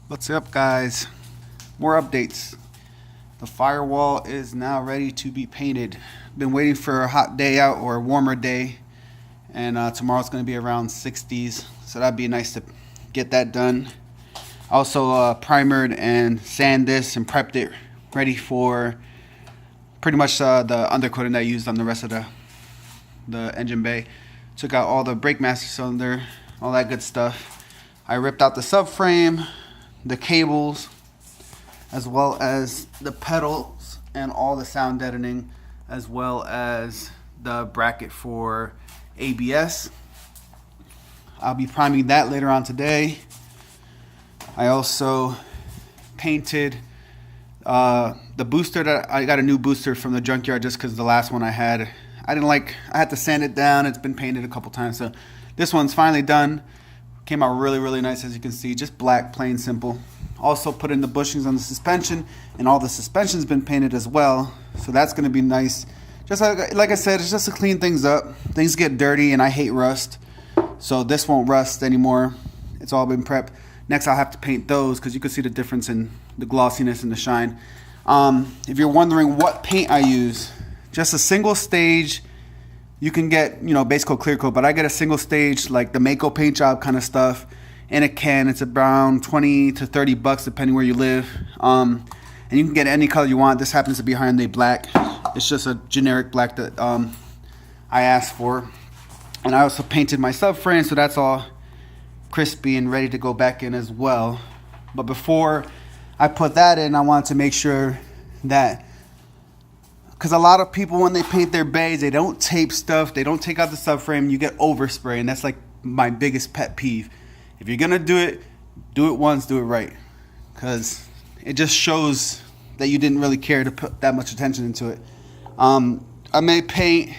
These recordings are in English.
What's up, guys? More updates. The firewall is now ready to be painted. Been waiting for a hot day out or a warmer day, and tomorrow's going to be around 60s, so that'd be nice to get that done. Also primered and sanded this and prepped it ready for pretty much the undercoating that I used on the rest of the engine bay. Took out all the brake master cylinder, all that good stuff. I ripped out the subframe, the cables, as well as the pedals and all the sound deadening, as well as the bracket for ABS. I'll be priming that later on today. I also painted the booster. That I got a new booster from the junkyard just because the last one I had I had to sand it down. It's been painted a couple times, so this one's finally done. Came out really nice, as you can see, just black, plain simple. Also put in the bushings on the suspension, and all the suspension's been painted as well, so that's going to be nice. Just like I said, it's just to clean things up. Things get dirty and I hate rust, so this won't rust anymore. It's all been prepped. Next I'll have to paint those because you can see the difference in the glossiness and the shine. If you're wondering what paint I use, just a single stage. You can get, base coat, clear coat, but I get a single stage, like the Mako paint job kind of stuff in a can. It's around 20 to 30 bucks depending where you live. And you can get any color you want. This happens to be Hyundai black. It's just a generic black that I asked for. And I also painted my subframe, so that's all crispy and ready to go back in as well. But before I put that in, I wanted to make sure that, because a lot of people, when they paint their bays, they don't tape stuff, they don't take out the subframe, you get overspray, and that's like my biggest pet peeve. If you're gonna do it once, do it right, because it just shows that you didn't really care to put that much attention into it. I may paint,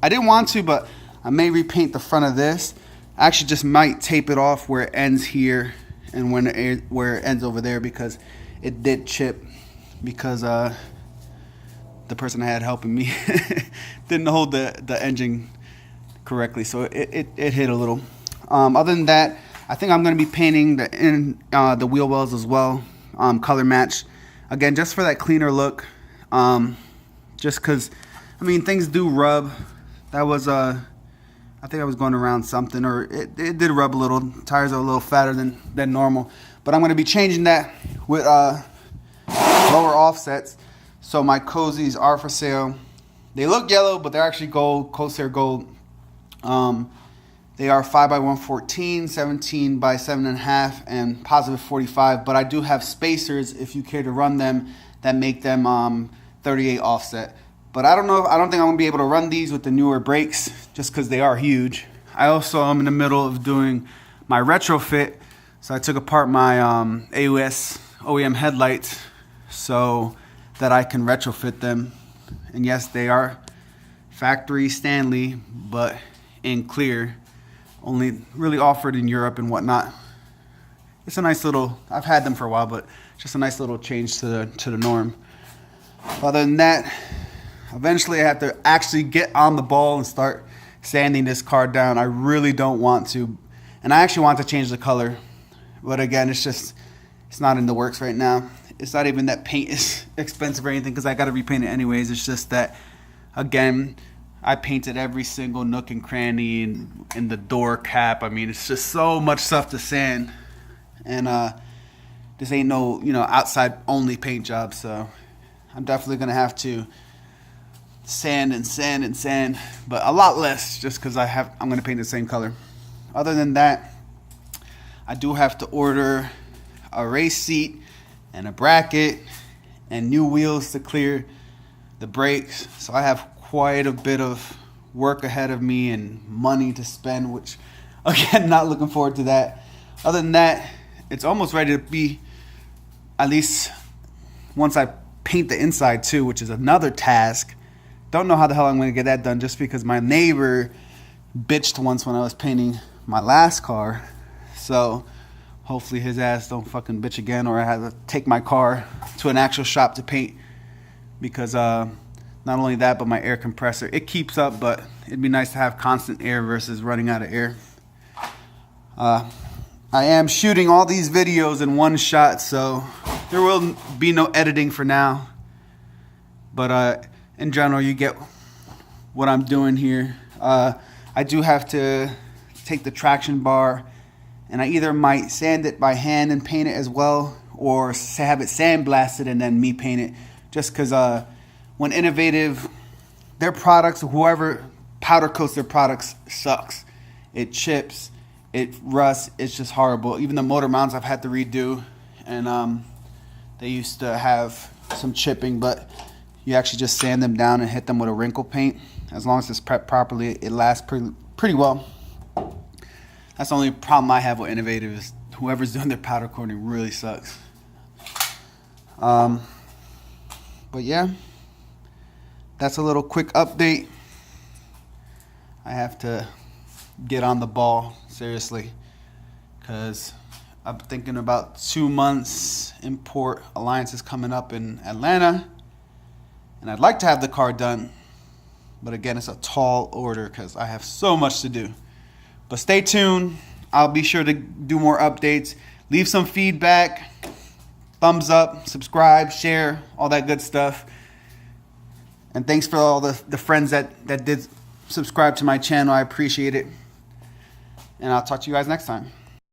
I didn't want to, but I may repaint the front of this. I actually just might tape it off where it ends here and where it ends over there, because it did chip, because the person I had helping me didn't hold the engine correctly, so it hit a little. Other than that, I think I'm going to be painting the wheel wells as well, color match, again, just for that cleaner look. Just because, things do rub. That was I think I was going around something, or it did rub a little. Tires are a little fatter than normal, but I'm going to be changing that with lower offsets. So my cozies are for sale. They look yellow, but they're actually gold, Corsair gold. They are 5x114, 17 by 7.5, and positive 45. But I do have spacers, if you care to run them, that make them 38 offset. But I don't think I'm gonna be able to run these with the newer brakes, just because they are huge. I also am in the middle of doing my retrofit, so I took apart my AUS OEM headlights, so that I can retrofit them. And yes, they are factory Stanley, but in clear, only really offered in Europe and whatnot. It's a nice little, I've had them for a while, but just a nice little change to the norm. Other than that, eventually I have to actually get on the ball and start sanding this car down. I really don't want to, and I actually want to change the color, but again, it's not in the works right now. It's not even that paint is expensive or anything, because I got to repaint it anyways. It's just that, again, I painted every single nook and cranny in the door cap. It's just so much stuff to sand. And this ain't no, outside only paint job. So I'm definitely going to have to sand and sand and sand, but a lot less, just because I'm going to paint the same color. Other than that, I do have to order a race seat and a bracket and new wheels to clear the brakes. So I have quite a bit of work ahead of me and money to spend, which, again, not looking forward to that. Other than that, it's almost ready to be, at least once I paint the inside too, which is another task. Don't know how the hell I'm going to get that done, just because my neighbor bitched once when I was painting my last car. So hopefully his ass don't fucking bitch again, or I have to take my car to an actual shop to paint, because not only that, but my air compressor, it keeps up, but it'd be nice to have constant air versus running out of air. I am shooting all these videos in one shot, so there will be no editing for now. But in general, you get what I'm doing here. I do have to take the traction bar, and I either might sand it by hand and paint it as well, or have it sandblasted and then me paint it. Just because when Innovative, their products, whoever powder coats their products, sucks. It chips, it rusts, it's just horrible. Even the motor mounts I've had to redo, and they used to have some chipping, but you actually just sand them down and hit them with a wrinkle paint. As long as it's prepped properly, it lasts pretty well. That's the only problem I have with Innovative, is whoever's doing their powder coating really sucks. But yeah, that's a little quick update. I have to get on the ball, seriously, because I'm thinking about 2 months import alliances coming up in Atlanta, and I'd like to have the car done, but again, it's a tall order because I have so much to do. But stay tuned. I'll be sure to do more updates. Leave some feedback, thumbs up, subscribe, share, all that good stuff. And thanks for all the friends that did subscribe to my channel. I appreciate it. And I'll talk to you guys next time.